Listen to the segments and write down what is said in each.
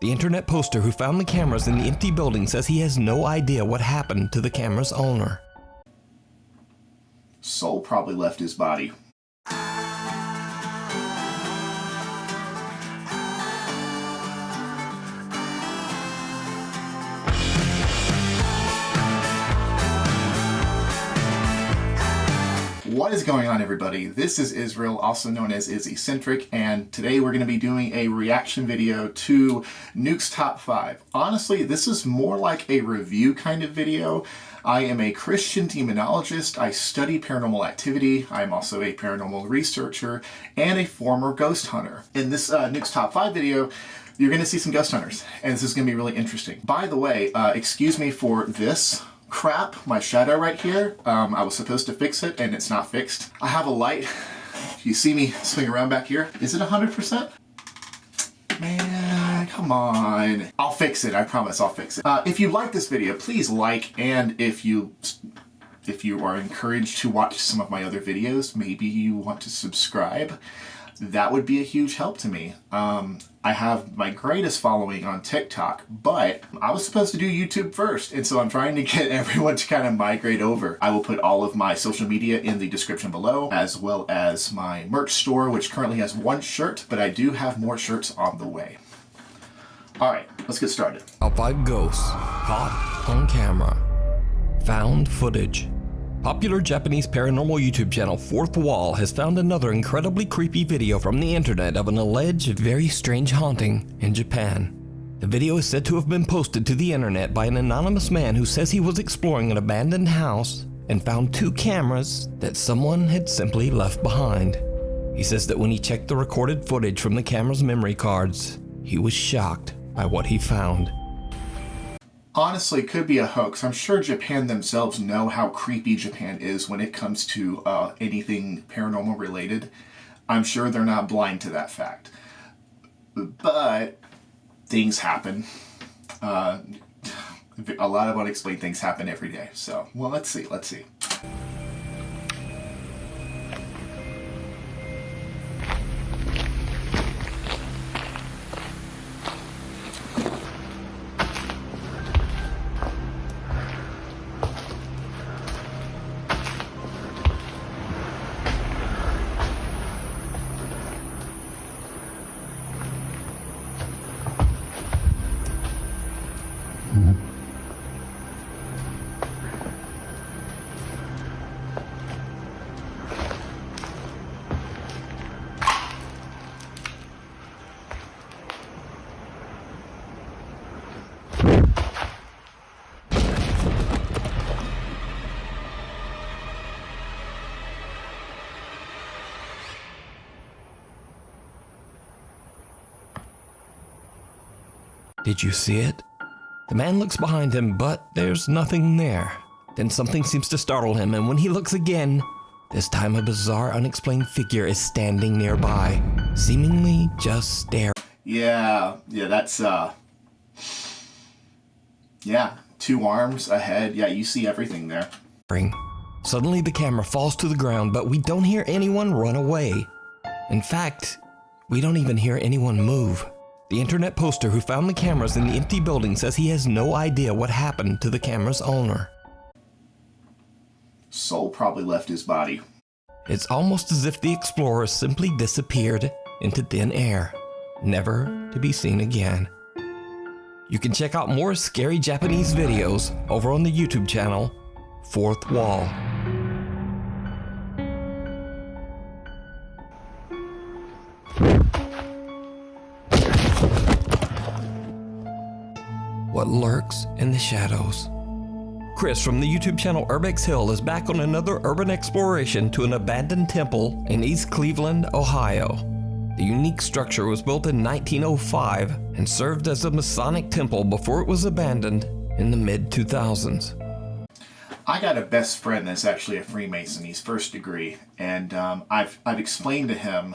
The internet poster who found the cameras in the empty building says he has no idea what happened to the camera's owner. Soul probably left his body. What is going on, everybody? This is Israel, also known as Izzycentric, and today we're going to be doing a reaction video to Nuke's Top 5. Honestly, this is more like a review kind of video. I am a Christian demonologist. I study paranormal activity. I'm also a paranormal researcher and a former ghost hunter. In this Nuke's Top 5 video, you're going to see some ghost hunters, and this is going to be really interesting. By the way, excuse me for this crap, my shadow right here. I was supposed to fix it and it's not fixed. I have a light. You see me swing around back here? Is it 100%? Man, come on. I'll fix it. I promise I'll fix it. If you like this video, please like, and if you are encouraged to watch some of my other videos, maybe you want to subscribe. That would be a huge help to me. I have my greatest following on TikTok, but I was supposed to do YouTube first, and so I'm trying to get everyone to kind of migrate over. I will put all of my social media in the description below, as well as my merch store, which currently has one shirt, but I do have more shirts on the way. All right, let's get started. Top 5 ghosts caught on camera. Found footage. Popular Japanese paranormal YouTube channel Fourth Wall has found another incredibly creepy video from the internet of an alleged very strange haunting in Japan. The video is said to have been posted to the internet by an anonymous man who says he was exploring an abandoned house and found 2 cameras that someone had simply left behind. He says that when he checked the recorded footage from the camera's memory cards, he was shocked by what he found. Honestly, it could be a hoax. I'm sure Japan themselves know how creepy Japan is when it comes to anything paranormal related. I'm sure they're not blind to that fact. But things happen. A lot of unexplained things happen every day. So, well, let's see. Did you see it? The man looks behind him, but there's nothing there. Then something seems to startle him, and when he looks again, this time a bizarre, unexplained figure is standing nearby, seemingly just staring. Yeah, that's, 2 arms, a head. Yeah, you see everything there. Suddenly the camera falls to the ground, but we don't hear anyone run away. In fact, we don't even hear anyone move. The internet poster who found the cameras in the empty building says he has no idea what happened to the camera's owner. Soul probably left his body. It's almost as if the explorer simply disappeared into thin air, never to be seen again. You can check out more scary Japanese videos over on the YouTube channel Fourth Wall. What lurks in the shadows. Chris from the YouTube channel Urbex Hill is back on another urban exploration to an abandoned temple in East Cleveland, Ohio. The unique structure was built in 1905 and served as a Masonic temple before it was abandoned in the mid-2000s. I got a best friend that's actually a Freemason. He's first degree, and I've explained to him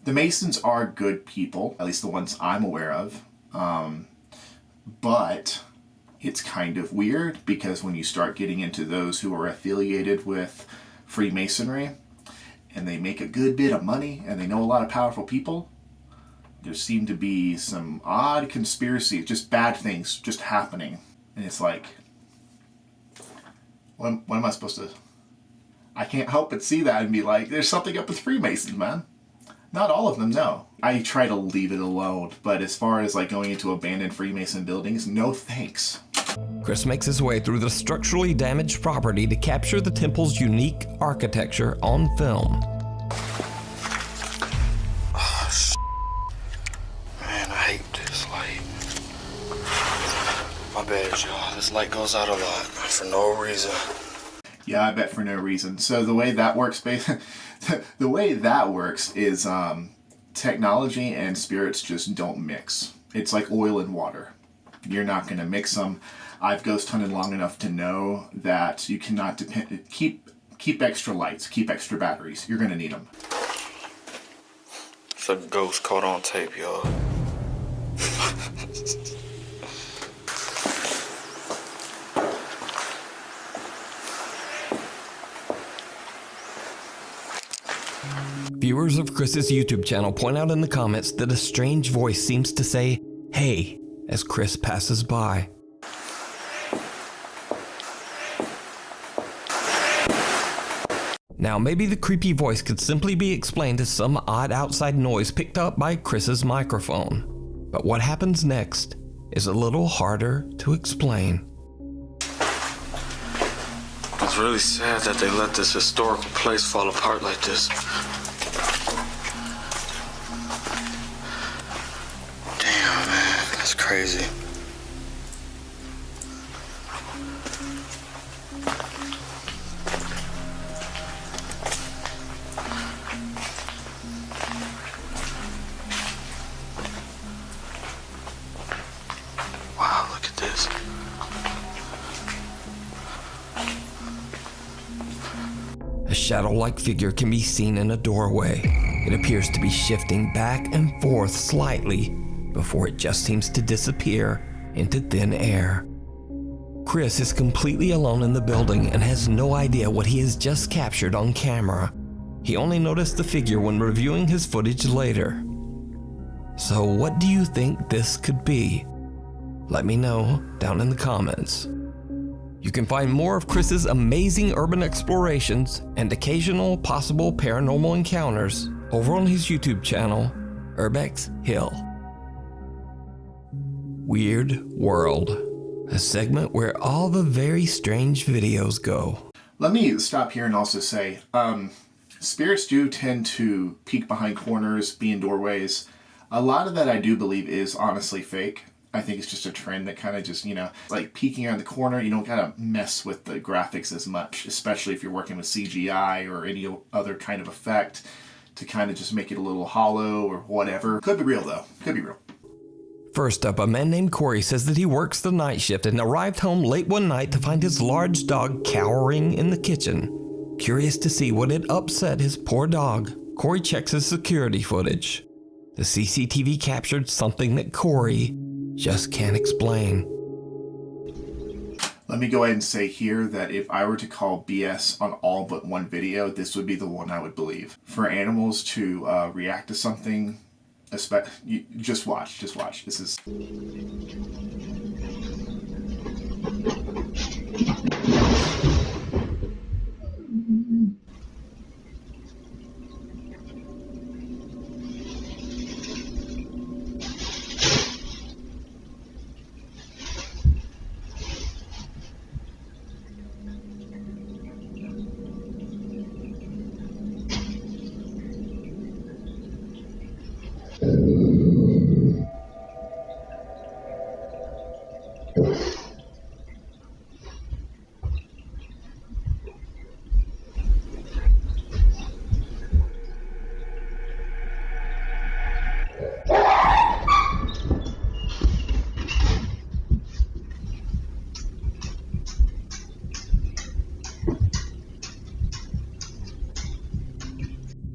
the Masons are good people, at least the ones I'm aware of. But it's kind of weird because when you start getting into those who are affiliated with Freemasonry and they make a good bit of money and they know a lot of powerful people, there seemed to be some odd conspiracy, just bad things just happening. And it's like, what am I supposed to... I can't help but see that and be like, there's something up with Freemasons, man. Not all of them, no. I try to leave it alone, but as far as like going into abandoned Freemason buildings, no thanks. Chris makes his way through the structurally damaged property to capture the temple's unique architecture on film. Oh, man, I hate this light. My bad, y'all. This light goes out a lot for no reason. Yeah, I bet for no reason. So the way that works, the way that works is technology and spirits just don't mix. It's like oil and water. You're not going to mix them. I've ghost hunted long enough to know that you cannot keep extra lights, keep extra batteries. You're going to need them. It's a ghost caught on tape, y'all. Viewers of Chris's YouTube channel point out in the comments that a strange voice seems to say, "Hey," as Chris passes by. Now, maybe the creepy voice could simply be explained as some odd outside noise picked up by Chris's microphone. But what happens next is a little harder to explain. It's really sad that they let this historical place fall apart like this. Damn, man, that's crazy. Wow, look at this. A shadow-like figure can be seen in a doorway. It appears to be shifting back and forth slightly before it just seems to disappear into thin air. Chris is completely alone in the building and has no idea what he has just captured on camera. He only noticed the figure when reviewing his footage later. So what do you think this could be? Let me know down in the comments. You can find more of Chris's amazing urban explorations and occasional possible paranormal encounters over on his YouTube channel, Urbex Hill. Weird World, a segment where all the very strange videos go. Let me stop here and also say, spirits do tend to peek behind corners, be in doorways. A lot of that I do believe is honestly fake. I think it's just a trend that kind of just, like peeking around the corner. You don't gotta mess with the graphics as much, especially if you're working with CGI or any other kind of effect to kind of just make it a little hollow or whatever. Could be real though, could be real. First up, a man named Corey says that he works the night shift and arrived home late one night to find his large dog cowering in the kitchen. Curious to see what had upset his poor dog, Corey checks his security footage. The CCTV captured something that Corey just can't explain. Let me go ahead and say here that if I were to call BS on all but one video, this would be the one I would believe. For animals to react to something, just watch. This is...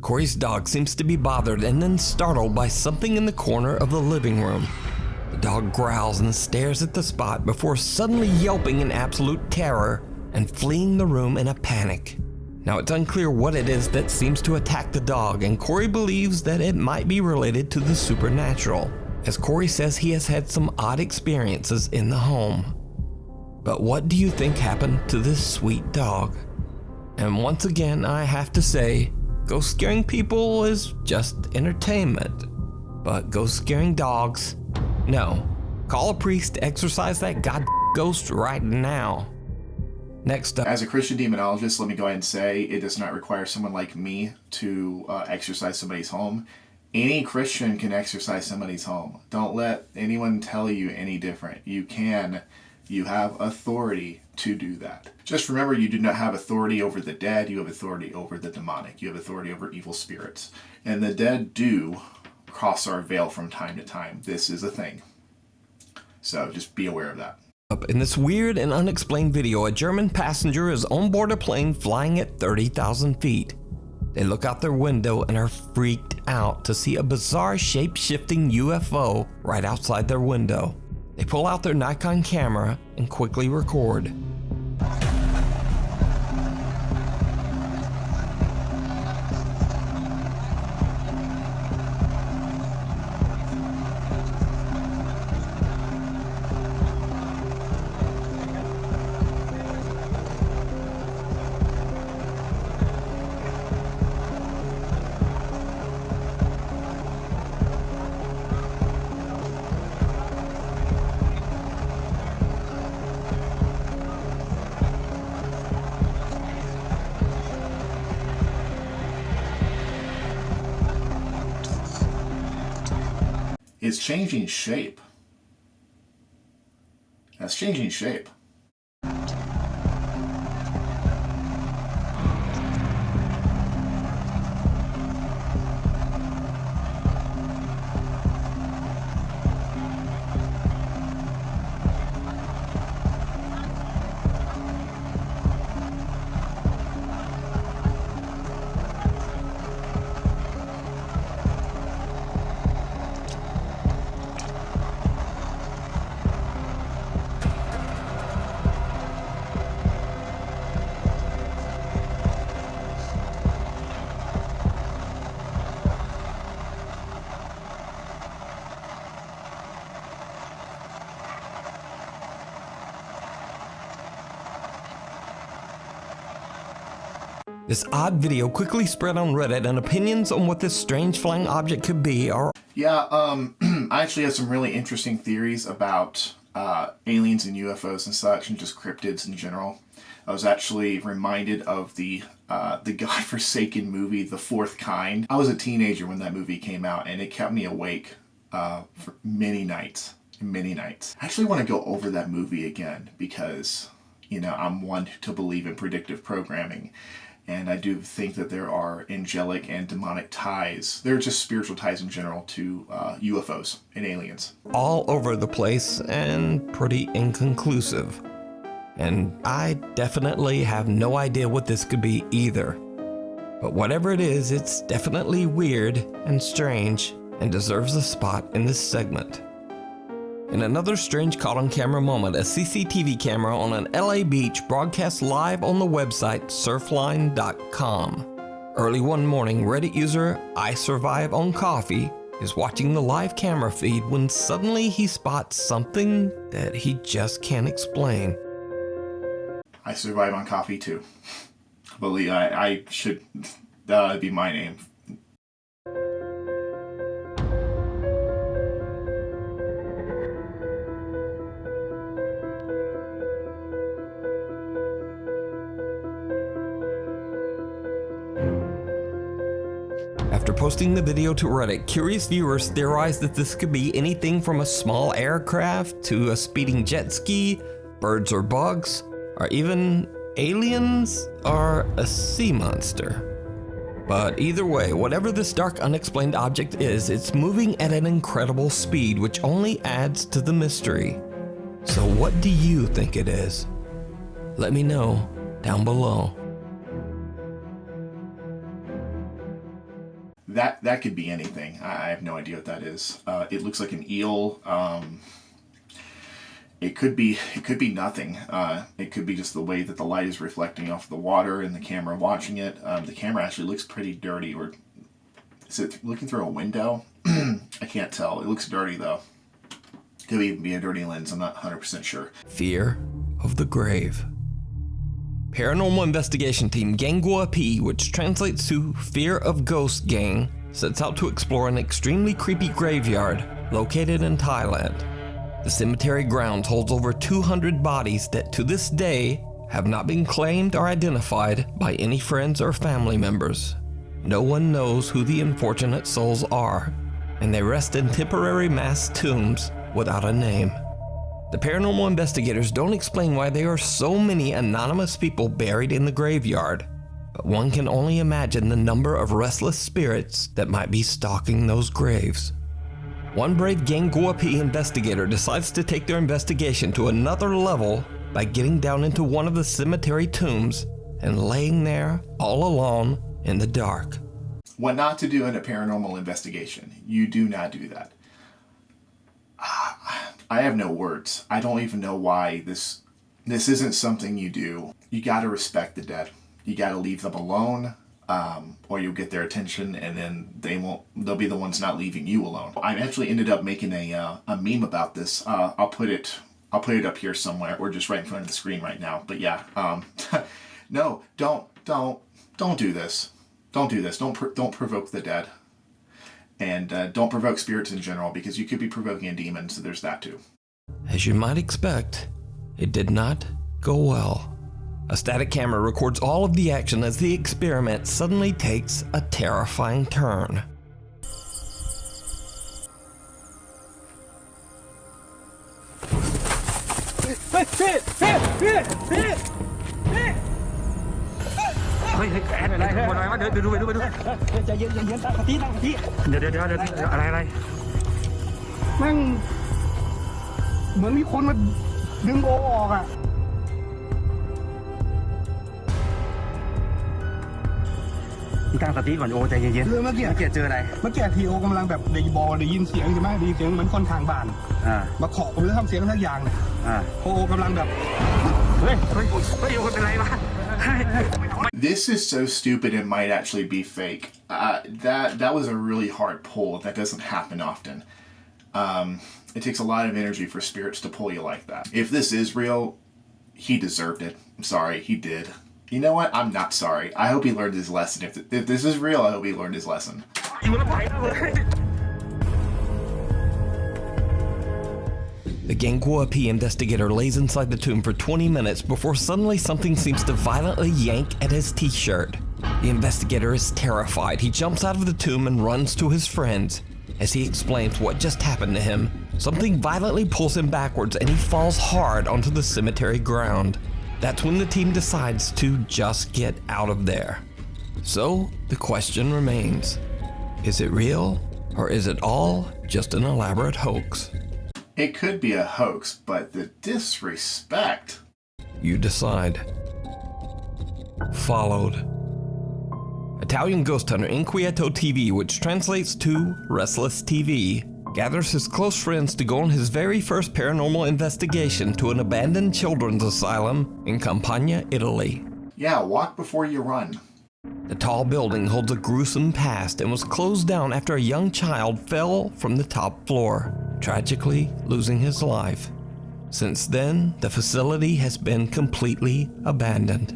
Corey's dog seems to be bothered and then startled by something in the corner of the living room. The dog growls and stares at the spot before suddenly yelping in absolute terror and fleeing the room in a panic. Now, it's unclear what it is that seems to attack the dog, and Corey believes that it might be related to the supernatural, as Corey says he has had some odd experiences in the home. But what do you think happened to this sweet dog? And once again, I have to say, ghost scaring people is just entertainment. But ghost scaring dogs, no. Call a priest to exorcise that ghost right now. Next up. As a Christian demonologist, let me go ahead and say it does not require someone like me to exorcise somebody's home. Any Christian can exorcise somebody's home. Don't let anyone tell you any different. You can. You have authority to do that. Just remember, you do not have authority over the dead. You have authority over the demonic. You have authority over evil spirits. And the dead do cross our veil from time to time. This is a thing. So just be aware of that. In this weird and unexplained video, a German passenger is on board a plane flying at 30,000 feet. They look out their window and are freaked out to see a bizarre shape-shifting UFO right outside their window. They pull out their Nikon camera and quickly record. It's changing shape. That's changing shape. This odd video quickly spread on Reddit, and opinions on what this strange flying object could be are... Yeah, I actually have some really interesting theories about aliens and UFOs and such, and just cryptids in general. I was actually reminded of the godforsaken movie, The Fourth Kind. I was a teenager when that movie came out, and it kept me awake for many nights. I actually want to go over that movie again because, you know, I'm one to believe in predictive programming. And I do think that there are angelic and demonic ties. There are just spiritual ties in general to UFOs and aliens. all over the place and pretty inconclusive. And I definitely have no idea what this could be either. But whatever it is, it's definitely weird and strange and deserves a spot in this segment. In another strange caught-on-camera moment, a CCTV camera on an LA beach broadcast live on the website surfline.com. Early one morning, Reddit user I Survive on Coffee is watching the live camera feed when suddenly he spots something that he just can't explain. I survive on coffee too. I believe I should, that'd be my name. After posting the video to Reddit, curious viewers theorized that this could be anything from a small aircraft to a speeding jet ski, birds or bugs, or even aliens or a sea monster. But either way, whatever this dark unexplained object is, it's moving at an incredible speed, which only adds to the mystery. So what do you think it is? Let me know down below. That could be anything. I have no idea what that is. It looks like an eel. It could be nothing. It could be just the way that the light is reflecting off the water and the camera watching it. The camera actually looks pretty dirty. Or is it looking through a window? I can't tell. It looks dirty though. Could even be a dirty lens. I'm not 100% sure. Fear of the grave. Paranormal investigation team Gang Gua P, which translates to Fear of Ghost Gang, sets out to explore an extremely creepy graveyard located in Thailand. The cemetery grounds holds over 200 bodies that to this day have not been claimed or identified by any friends or family members. No one knows who the unfortunate souls are, and they rest in temporary mass tombs without a name. The paranormal investigators don't explain why there are so many anonymous people buried in the graveyard, but one can only imagine the number of restless spirits that might be stalking those graves. One brave Gang Gua P investigator decides to take their investigation to another level by getting down into one of the cemetery tombs and laying there all alone in the dark. What not to do in a paranormal investigation. You do not do that. I have no words. I don't even know why this isn't something you do. You gotta respect the dead. You gotta leave them alone, or you'll get their attention, and then they'll be the ones not leaving you alone. I actually ended up making a meme about this. I'll put it up here somewhere, or just right in front of the screen right now. But yeah, no, don't do this. Don't do this. Don't provoke the dead. And don't provoke spirits in general, because you could be provoking a demon, so there's that too. As you might expect, it did not go well. A static camera records all of the action as the experiment suddenly takes a terrifying turn.ตั้งสติก่อนโอใจเย็นๆเมื่อกี้เจออะไรเมื่อกี้ทีโอกำลังแบบได้ยินเสียงใช่ไหมได้ยินเสียงเหมือนคนทางบ้านมาเคาะผมเลยทำเสียงทักอย่างเนี่ยโอกำลังแบบเฮ้ยโอเป็นไรวะ This is so stupid it might actually be fake. That was a really hard pull. That doesn't happen often. It takes a lot of energy for spirits to pull you like that. If this is real, he deserved it. I'm sorry, he did. You know what? I'm not sorry. I hope he learned his lesson. If this is real, I hope he learned his lesson. The Gang Gua P investigator lays inside the tomb for 20 minutes before suddenly something seems to violently yank at his t-shirt. The investigator is terrified. He jumps out of the tomb and runs to his friends. As he explains what just happened to him, something violently pulls him backwards and he falls hard onto the cemetery ground. That's when the team decides to just get out of there. So, the question remains, is it real, or is it all just an elaborate hoax? It could be a hoax, but the disrespect. You decide. Followed. Italian ghost hunter Inquieto TV, which translates to Restless TV, gathers his close friends to go on his very first paranormal investigation to an abandoned children's asylum in Campania, Italy. Yeah, walk before you run. The tall building holds a gruesome past and was closed down after a young child fell from the top floor, tragically losing his life. Since then, the facility has been completely abandoned.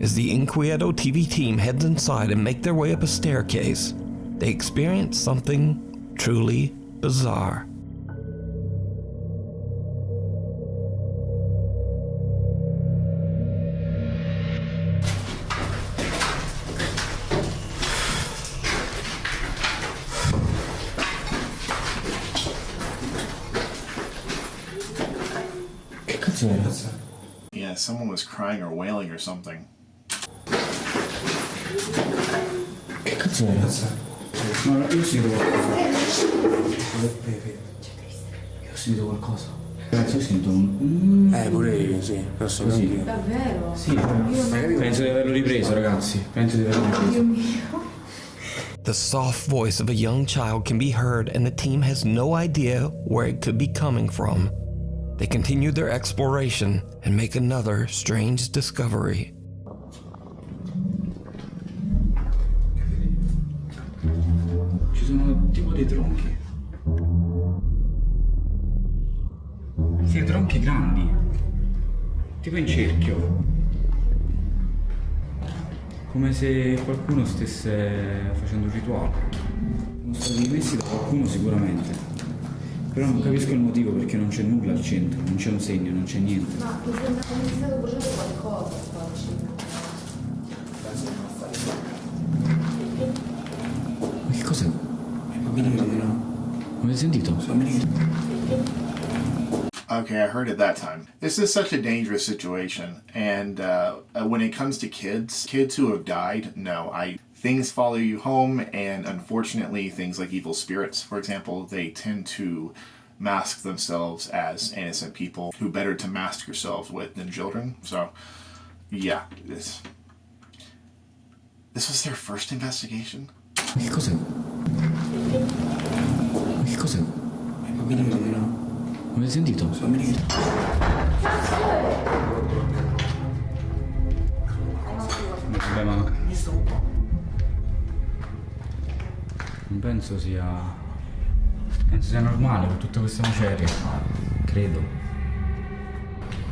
As the Inquieto TV team heads inside and make their way up a staircase, they experience something truly bizarre. Yeah, someone was crying or wailing or something. Io sento qualcosa. Io sento un... pure io, sì. Posso così. Davvero? Sì, penso di averlo ripreso, ragazzi. Penso di averlo ripreso. Dio mio. The soft voice of a young child can be heard, and the team has no idea where it could be coming from. They continue their exploration and make another strange discovery. Ci sono tipo dei tronchi. Sì, tronchi grandi. Tipo in cerchio. Come se qualcuno stesse facendo un rituale. Sono stati messi da qualcuno sicuramente. Però non capisco il motivo perché non c'è nulla al centro, non c'è un segno, non c'è niente. Ma mi sembra che sia stato bruciato qualcosa qua vicino. Ma che cos'è? Avete sentito? Okay, I heard it that time. This is such a dangerous situation, and when it comes to kids who have died, no, things follow you home, and unfortunately, things like evil spirits, for example, they tend to mask themselves as innocent people who better to mask yourselves with than children. So, yeah, this was their first investigation. Ma che cos'è? Ma che cos'è? Avete sentito? Vabbè, ma non penso sia normale con tutte queste macerie. Credo.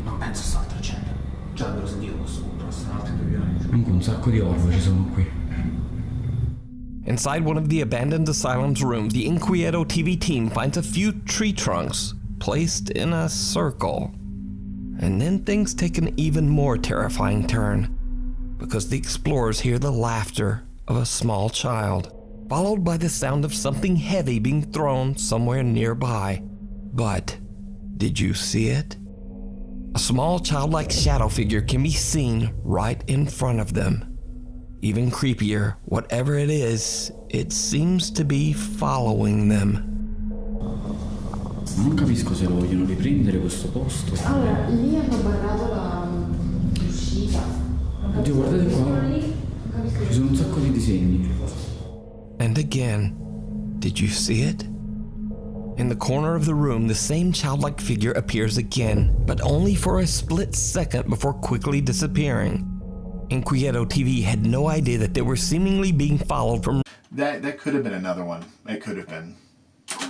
Non penso sta altra gente. Già l'avevo sentito questo punto, stanno altri 2 piani. Comunque un sacco di orbo ci sono qui. Inside one of the abandoned asylum's rooms, the Inquieto TV team finds a few tree trunks placed in a circle. And then things take an even more terrifying turn, because the explorers hear the laughter of a small child, followed by the sound of something heavy being thrown somewhere nearby. But did you see it? A small childlike shadow figure can be seen right in front of them. Even creepier, whatever it is, it seems to be following them. Ma non capisco se lo vogliono riprendere questo posto. Allora, lì hanno barrato l'uscita. Oddio, guardate qua. Ci sono un sacco di disegni. And again, did you see it? In the corner of the room, the same childlike figure appears again, but only for a split second before quickly disappearing. Inquieto TV had no idea that they were seemingly being followed from That could have been another one. It could have been.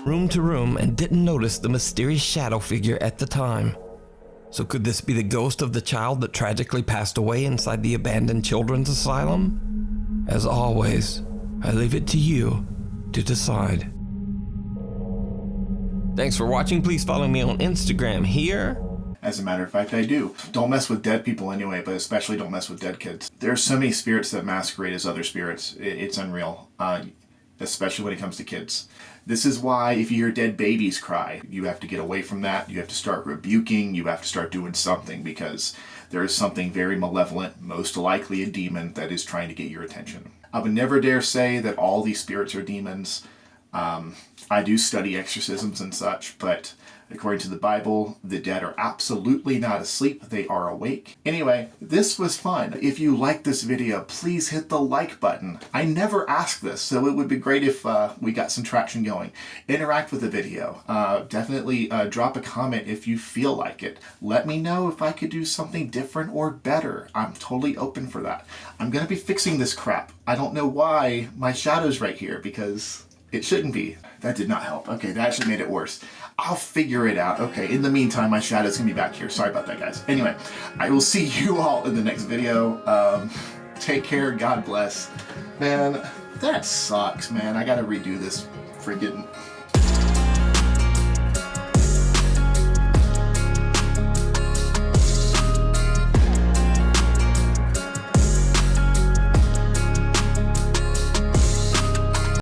room to room and didn't notice the mysterious shadow figure at the time. So could this be the ghost of the child that tragically passed away inside the abandoned children's asylum? As always, I leave it to you to decide. Thanks for watching. Please follow me on Instagram here. As a matter of fact, I do. Don't mess with dead people anyway, but especially don't mess with dead kids. There's so many spirits that masquerade as other spirits. It's unreal, especially when it comes to kids. This is why if you hear dead babies cry, you have to get away from that. You have to start rebuking. You have to start doing something, because there is something very malevolent, most likely a demon, that is trying to get your attention. I would never dare say that all these spirits are demons. I do study exorcisms and such, but according to the Bible, the dead are absolutely not asleep. They are awake. Anyway, this was fun. If you like this video, please hit the like button. I never ask this, so it would be great if we got some traction going. Interact with the video. Definitely drop a comment if you feel like it. Let me know if I could do something different or better. I'm totally open for that. I'm gonna be fixing this crap. I don't know why my shadow's right here, because it shouldn't be. That did not help. Okay, that actually made it worse. I'll figure it out. Okay, in the meantime, my shadow's gonna be back here. Sorry about that, guys. Anyway, I will see you all in the next video. Take care, God bless. Man, that sucks, man. I gotta redo this friggin'